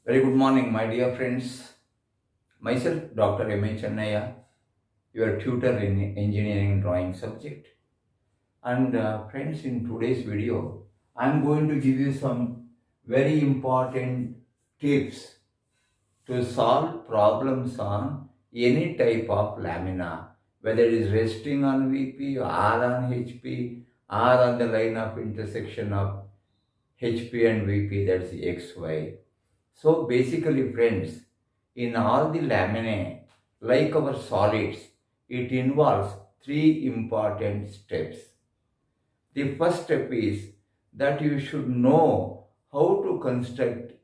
Very good morning, my dear friends. Myself, Dr. M. A. Chennaya, your tutor in engineering drawing subject. And friends, in today's video, I'm going to give you some very important tips to solve problems on any type of lamina, whether it is resting on VP or on HP or on the line of intersection of HP and VP, that's XY. So basically, friends, in all the laminae, like our solids, it involves three important steps. The first step is that you should know how to construct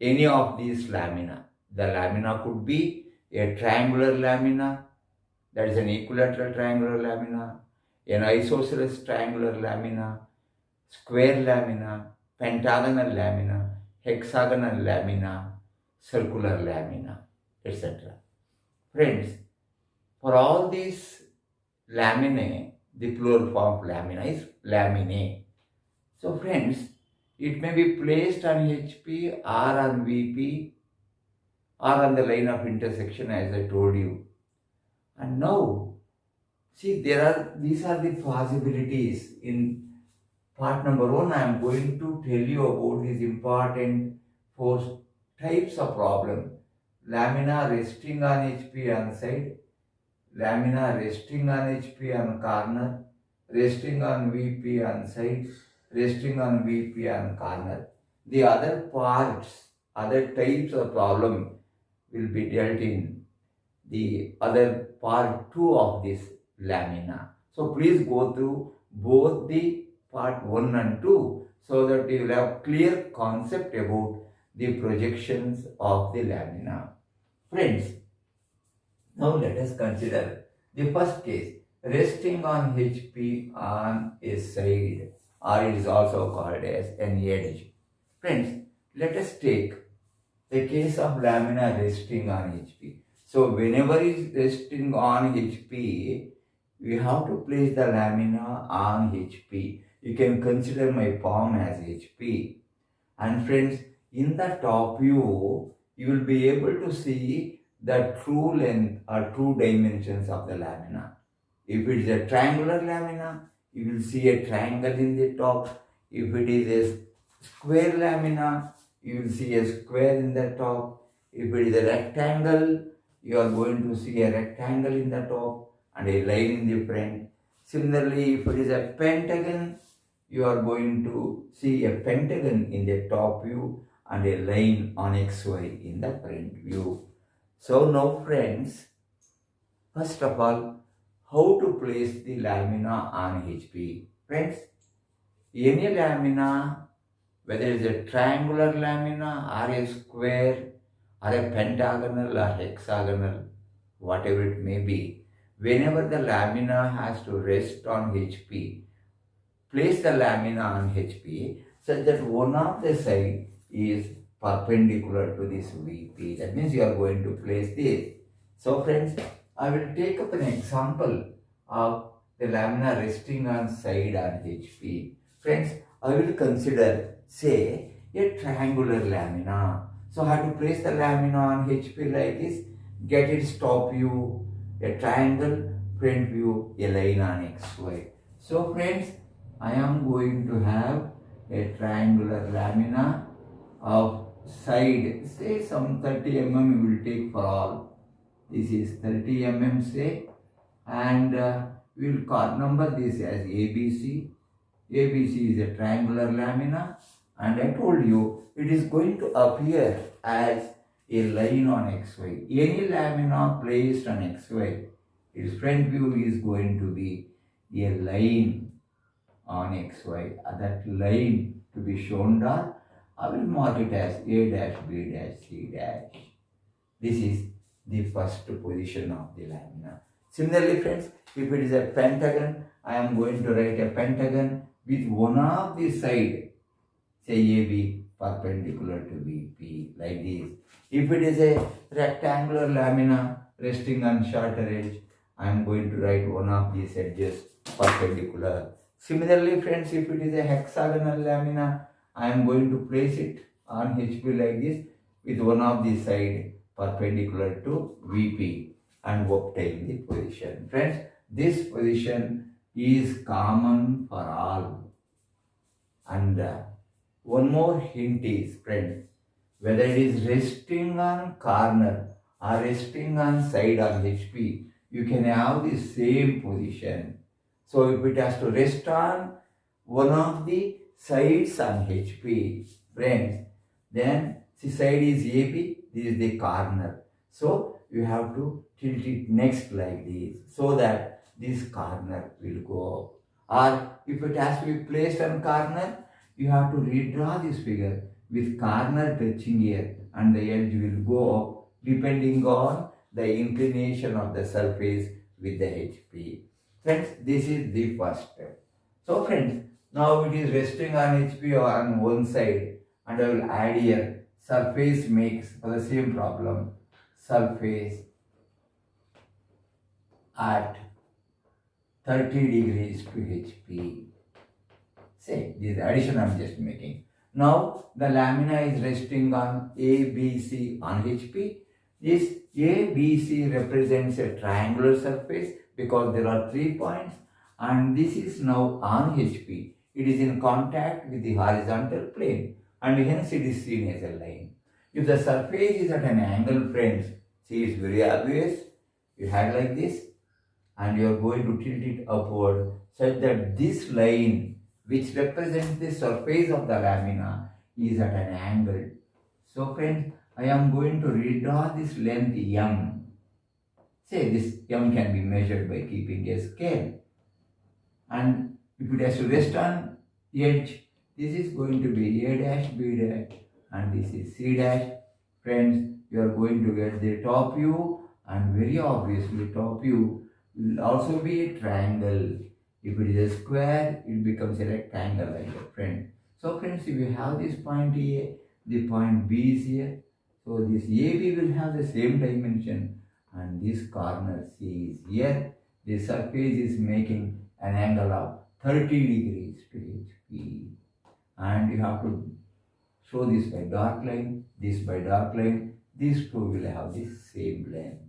any of these lamina. The lamina could be a triangular lamina, that is an equilateral triangular lamina, an isosceles triangular lamina, square lamina, pentagonal lamina, hexagonal lamina, circular lamina, etc. Friends, for all these laminae, the plural form of lamina is laminae. So friends, it may be placed on HP or on VP or on the line of intersection as I told you. And now, see, these are the possibilities. In part number 1, I am going to tell you about these important 4 types of problem. Lamina resting on HP on side, lamina resting on HP on corner, resting on VP on side, resting on VP on corner. The other parts, other types of problem will be dealt in the other part 2 of this lamina. So please go through both the part 1 and 2 so that you will have clear concept about the projections of the lamina. Friends, now let us consider the first case, resting on HP on a side, or it is also called as an edge. Friends, let us take the case of lamina resting on HP. So whenever it is resting on HP, we have to place the lamina on HP. You can consider my palm as HP. And friends, in the top view, you will be able to see the true length or true dimensions of the lamina. If it is a triangular lamina, you will see a triangle in the top. If it is a square lamina, you will see a square in the top. If it is a rectangle, you are going to see a rectangle in the top and a line in the front. Similarly, if it is a pentagon, you are going to see a pentagon in the top view and a line on XY in the front view. So now friends, first of all, how to place the lamina on HP? Friends, any lamina, whether it is a triangular lamina or a square or a pentagonal or hexagonal, whatever it may be, whenever the lamina has to rest on HP, place the lamina on HP such that one of the side is perpendicular to this VP. That means you are going to place this. So friends, I will take up an example of the lamina resting on side on HP. Friends, I will consider, say, a triangular lamina. So I have to place the lamina on HP like this, get its top view, a triangle, front view, a line on XY. So friends, I am going to have a triangular lamina of side, say some 30 mm we will take for all. This is 30 mm say, and we will number this as ABC. ABC is a triangular lamina, and I told you it is going to appear as a line on XY. Any lamina placed on XY, its front view is going to be a line on XY. That line to be shown down, I will mark it as A dash, B dash, C dash. This is the first position of the lamina. Similarly friends, if it is a pentagon, I am going to write a pentagon with one of the side, say AB, perpendicular to VP, like this. If it is a rectangular lamina resting on shorter edge, I am going to write one of these edges perpendicular. Similarly friends, if it is a hexagonal lamina, I am going to place it on HP like this with one of the side perpendicular to VP and obtain the position. Friends, this position is common for all. And one more hint is, friends, whether it is resting on corner or resting on side on HP, you can have the same position. So if it has to rest on one of the sides on HP, friends, then the side is AB, this is the corner. So you have to tilt it next like this so that this corner will go up. Or if it has to be placed on corner, you have to redraw this figure with corner touching here and the edge will go up depending on the inclination of the surface with the HP. Friends, this is the first step. So friends, now it is resting on HP on one side and I will add here surface makes for the same problem surface at 30 degrees to HP. Say, this addition I am just making. Now the lamina is resting on ABC on HP. This ABC represents a triangular surface because there are 3 points and this is now on HP. It is in contact with the horizontal plane and hence it is seen as a line. If the surface is at an angle, friends, see, it's very obvious. You had like this and you are going to tilt it upward such that this line which represents the surface of the lamina is at an angle. So friends, I am going to redraw this length m. Say this m can be measured by keeping a scale. And if it has to rest on edge, this is going to be A dash, B dash and this is C dash. Friends, you are going to get the top view and very obviously top view will also be a triangle. If it is a square, it becomes a rectangle like that, friend. So friends, if you have this point A, the point B is here. So this AB will have the same dimension and this corner C is here. The surface is making an angle of 30 degrees to HP. And you have to show this by dark line, this by dark line. These two will have the same length.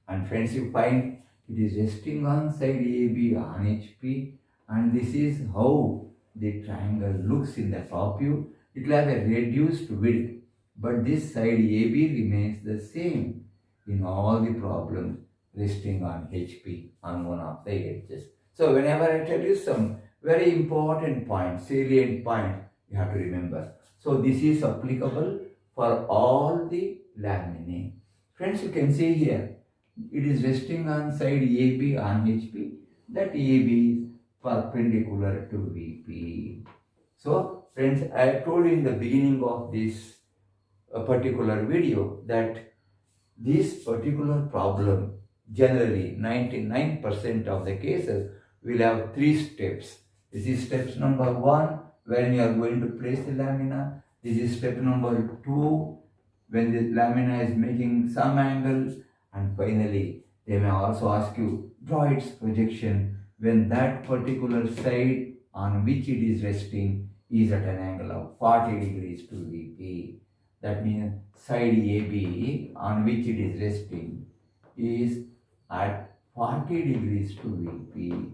And friends, you find it is resting on side AB on HP and this is how the triangle looks in the top view. It will have a reduced width but this side AB remains the same in all the problems resting on HP on one of the edges. So whenever I tell you some very important point, salient point, you have to remember. So this is applicable for all the laminae. Friends, you can see here, it is resting on side AB on HP. That AB is perpendicular to VP. So friends, I told you in the beginning of this particular video that this particular problem generally 99% of the cases will have 3 steps. This is steps number 1 when you are going to place the lamina. This is step number 2 when the lamina is making some angle. And finally, they may also ask you, draw its projection when that particular side on which it is resting is at an angle of 40 degrees to VP. That means side AB on which it is resting is at 40 degrees to VP.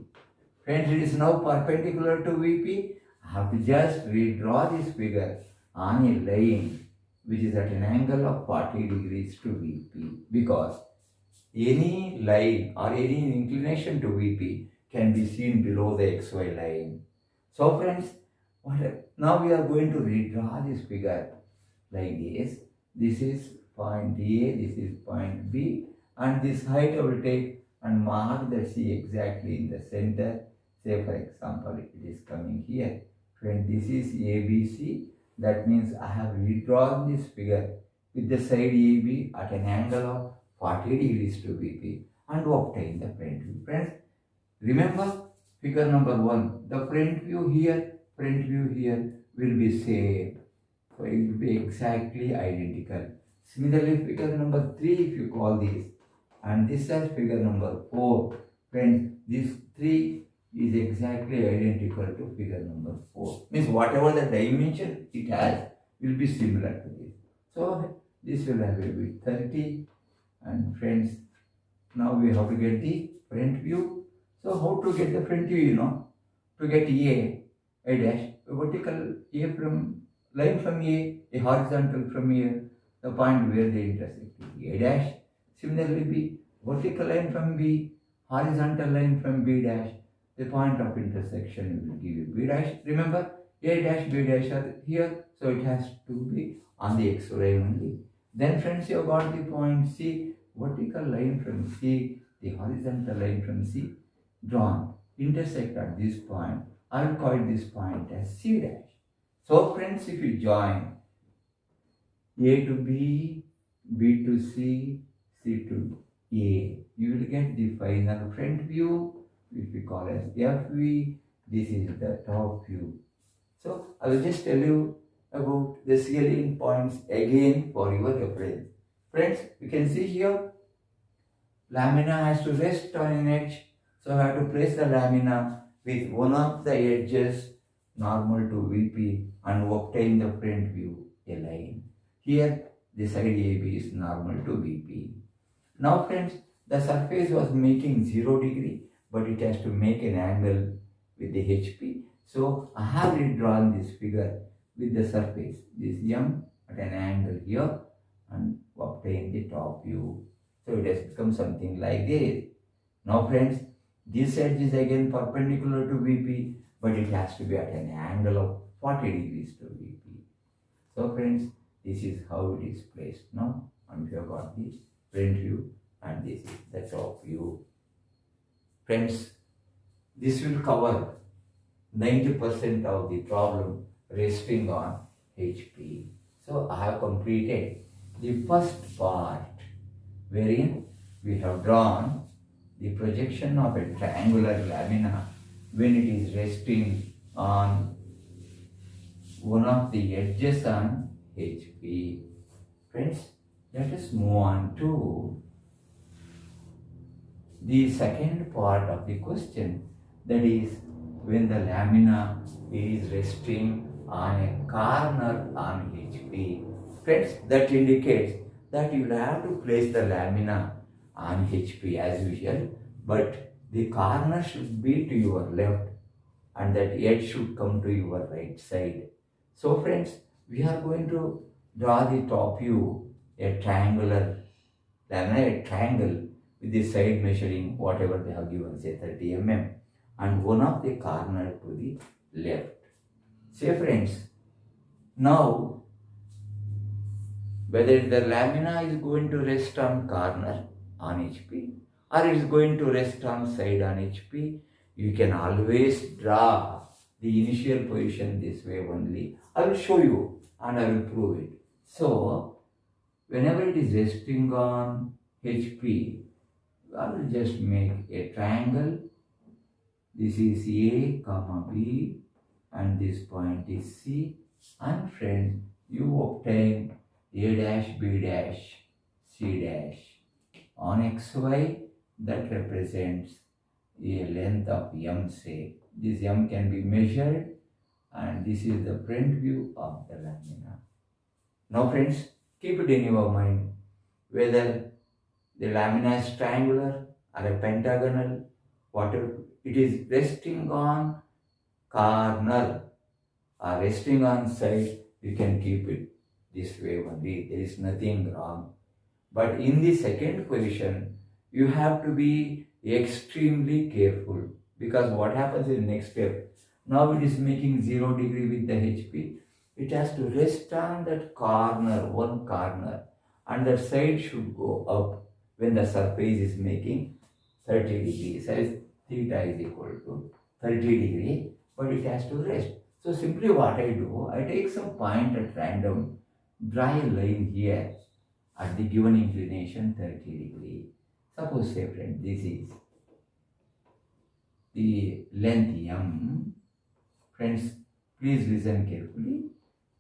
Friends, it is now perpendicular to VP. I have to just redraw this figure on a line which is at an angle of 40 degrees to VP because any line or any inclination to VP can be seen below the XY line. So friends, now we are going to redraw this figure like this. This is point A, this is point B and this height I will take and mark the C exactly in the center. Say for example, it is coming here. Friend, this is ABC. That means I have redrawn this figure with the side AB at an angle of 40 degrees to VP and obtain the front view. Friends, remember figure number 1. The front view here will be same. So it will be exactly identical. Similarly, figure number 3 if you call this and this as figure number 4. Friends, this 3 is exactly identical to figure number 4. Means whatever the dimension it has will be similar to this. So This will have a width 30. And friends, now we have to get the front view. So how to get the front view, To get A dash, a vertical A from line from A horizontal from here, the point where they intersect. A dash. Similarly, B, vertical line from B, horizontal line from B dash. The point of intersection will give you B dash. Remember, A dash, B dash are here, so it has to be on the X line only. Then friends, you have got the point C, vertical line from C, the horizontal line from C drawn, intersect at this point. I will call this point as C dash. So friends, if you join A to B, B to C, C to A, you will get the final front view, which we call as FV. This is the top view. So I will just tell you about the salient points again for your reference. Friends, you can see here, lamina has to rest on an edge. So I have to place the lamina with one of the edges normal to VP and obtain the front view, a line. Here, the side AB is normal to VP. Now friends, the surface was making 0 degree, but it has to make an angle with the HP. So I have redrawn this figure with the surface, this M at an angle here, and obtain the top view. So it has become something like this. Now friends, this edge is again perpendicular to VP, but it has to be at an angle of 40 degrees to VP. So friends, this is how it is placed now, and we have got the front view and this is the top view. Friends, this will cover 90% of the problem resting on HP. So I have completed the first part wherein we have drawn the projection of a triangular lamina when it is resting on one of the edges on HP. Friends, let us move on to the second part of the question, that is when the lamina is resting on a corner on HP. Friends, that indicates that you will have to place the lamina on HP as usual, but the corner should be to your left and that edge should come to your right side. So friends, we are going to draw the top view, a triangular lamina, a triangle with the side measuring whatever they have given, say 30 mm, and one of the corner to the left. Say friends, now whether the lamina is going to rest on corner on HP or it is going to rest on side on HP, you can always draw the initial position this way only. I will show you and I will prove it. So whenever it is resting on HP, I will just make a triangle. This is A, comma B, and this point is C. And friends, you obtain A dash, B dash, C dash. On XY, that represents a length of M, say. This M can be measured, and this is the front view of the lamina. Now friends, keep it in your mind whether the lamina is triangular or a pentagonal, whatever it is resting on corner or resting on side, you can keep it this way only. There is nothing wrong. But in the second position, you have to be extremely careful, because what happens in the next step, now it is making 0 degree with the HP. It has to rest on that corner, one corner, and that side should go up when the surface is making 30 degrees, as theta is equal to 30 degree, but it has to rest. So simply what I do, I take some point at random, draw a line here at the given inclination 30 degree. Suppose say friend, this is the length M. Friends, please listen carefully,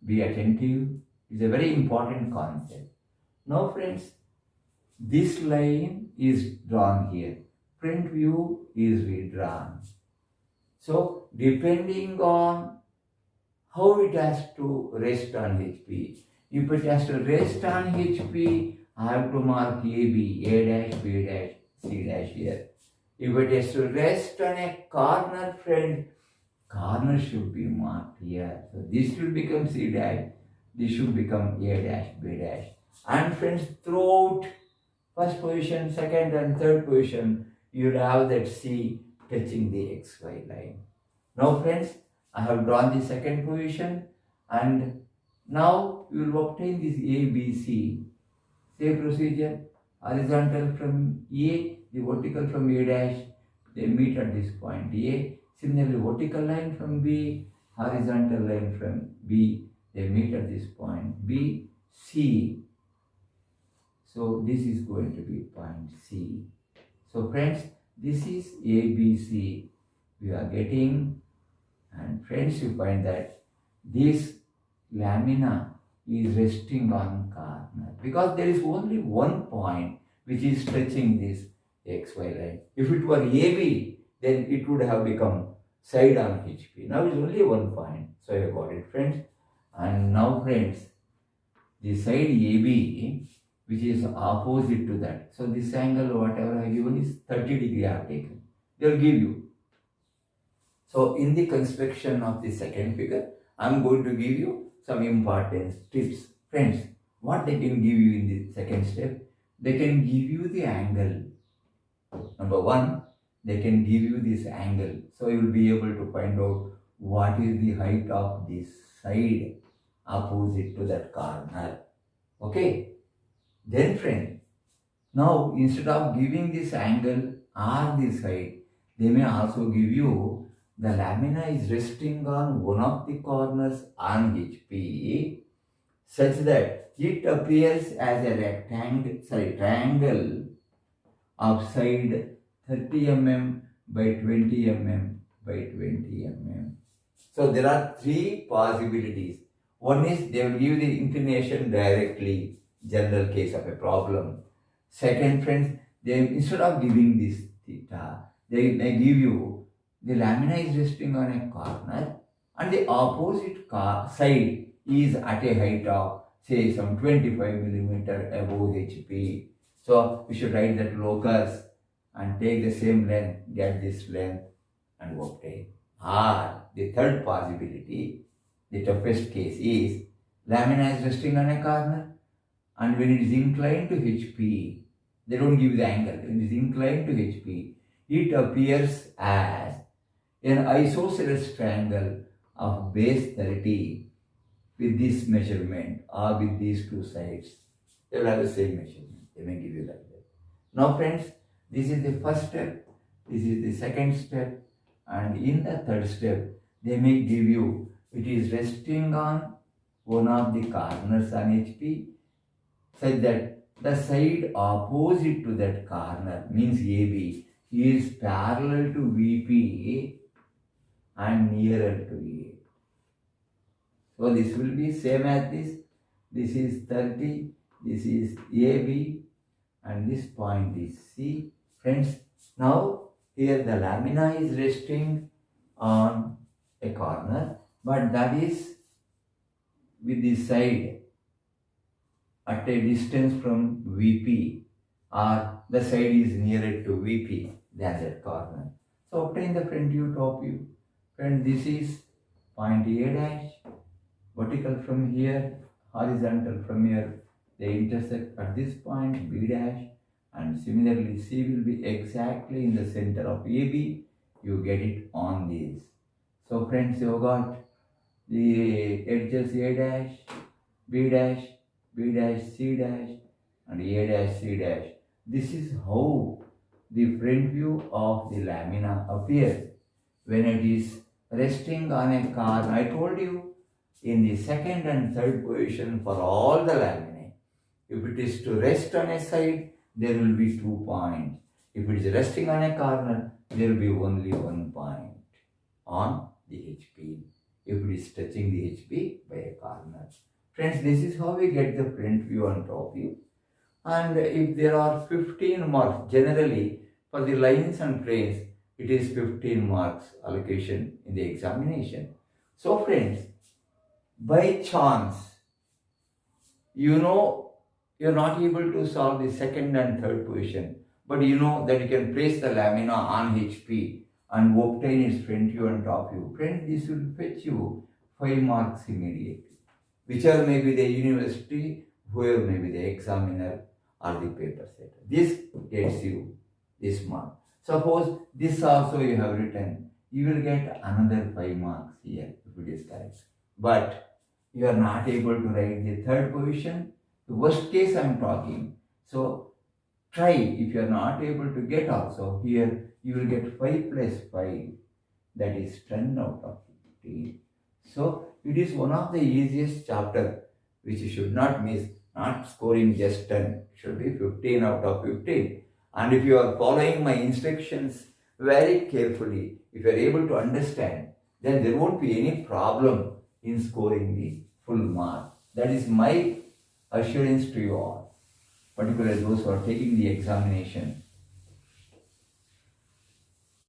be attentive. It's a very important concept. Now friends, this line is drawn here. Front view is redrawn. So depending on how it has to rest on HP, If it has to rest on HP, I have to mark AB, A dash, B dash, C dash here. If it has to rest on a corner, friend, corner should be marked here. So this will become C dash, this should become A dash, B dash. And friends, throughout first position, second and third position, you will have that C touching the XY line. Now friends, I have drawn the second position, and now you will obtain this ABC. Same procedure, horizontal from A, the vertical from A dash, they meet at this point A. Similarly, vertical line from B, horizontal line from B, they meet at this point B, C. So this is going to be point C. So friends, this is ABC. We are getting, and friends, you find that this lamina is resting on corner because there is only one point which is touching this XY line. If it were AB, then it would have become side on HP. Now it's only one point. So I got it, friends. And now, friends, the side AB, which is opposite to that. So this angle, whatever I given is 30 degree I have taken. They will give you. So in the construction of the second figure, I am going to give you some important tips. Friends, what they can give you in the second step, they can give you the angle. Number one, they can give you this angle. So you will be able to find out what is the height of this side opposite to that corner. Okay. Then friend, now instead of giving this angle or this height, they may also give you the lamina is resting on one of the corners on HP such that it appears as a triangle of side 30 mm by 20 mm by 20 mm. So there are three possibilities. One is they will give the inclination directly, general case of a problem. Second, friends, they instead of giving this theta, they may give you the lamina is resting on a corner and the opposite side is at a height of say some 25 millimeter above HP. So we should write that locus and take the same length, get this length and obtain. Or the third possibility, the toughest case is lamina is resting on a corner and when it is inclined to HP, they don't give the angle, when it is inclined to HP, it appears as an isosceles triangle of base 30 with this measurement or with these two sides. They will have the same measurement. They may give you like that. Now friends, this is the first step, this is the second step, and in the third step, they may give you, it is resting on one of the corners on HP such that the side opposite to that corner means AB is parallel to VP and nearer to A. So this will be same as this. This is 30, this is AB and this point is C. Friends, now here the lamina is resting on a corner, but that is with the side at a distance from VP or the side is nearer to VP than that corner. So obtain the front view, top view. Friend, this is point A dash, vertical from here, horizontal from here. They intersect at this point B dash, and similarly C will be exactly in the center of AB. You get it on this. So friends, you got the edges A dash, B dash, B dash, C dash and A dash, C dash. This is how the front view of the lamina appears when it is resting on a corner. I told you in the second and third position for all the laminae, if it is to rest on a side, there will be 2 points. If it is resting on a corner, there will be only 1 point on the HP. If it is touching the HP by a corner. Friends, this is how we get the front view and top view. And if there are 15 marks, generally for the lines and planes, it is 15 marks allocation in the examination. So friends, by chance, you know you're not able to solve the second and third position, but you know that you can place the lamina on HP and obtain its front view and top view. Friend, this will fetch you 5 marks immediately. Whichever may be the university, whoever may be the examiner or the paper setter. This gets you this mark. Suppose this also you have written, you will get another 5 marks here if it is correct. But you are not able to write the third position. The worst case I am talking. So try, if you are not able to get also, here you will get 5 plus 5, that is 10 out of 15. So it is one of the easiest chapter which you should not miss. Not scoring just 10, it should be 15 out of 15. And if you are following my instructions very carefully, if you are able to understand, then there won't be any problem in scoring the full mark. That is my assurance to you all, particularly those who are taking the examination.